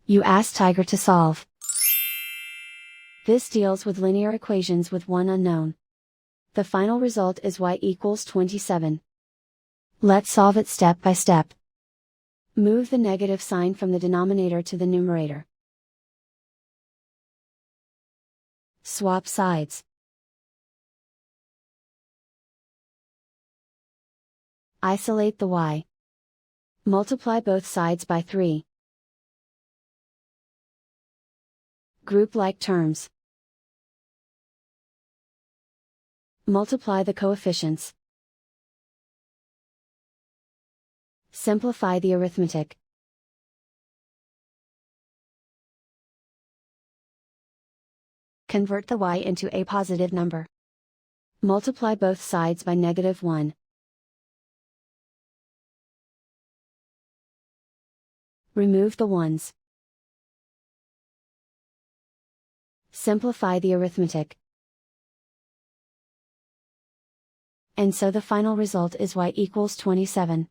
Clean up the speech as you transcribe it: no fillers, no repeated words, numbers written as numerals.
You ask Tiger to solve. This deals with linear equations with one unknown. The final result is y equals 27. Let's solve it step by step. Move the negative sign from the denominator to the numerator. Swap sides. Isolate the y. Multiply both sides by 3. Group like terms. Multiply the coefficients. Simplify the arithmetic. Convert the y into a positive number. Multiply both sides by -1. Remove the ones. Simplify the arithmetic. And so the final result is y equals 27.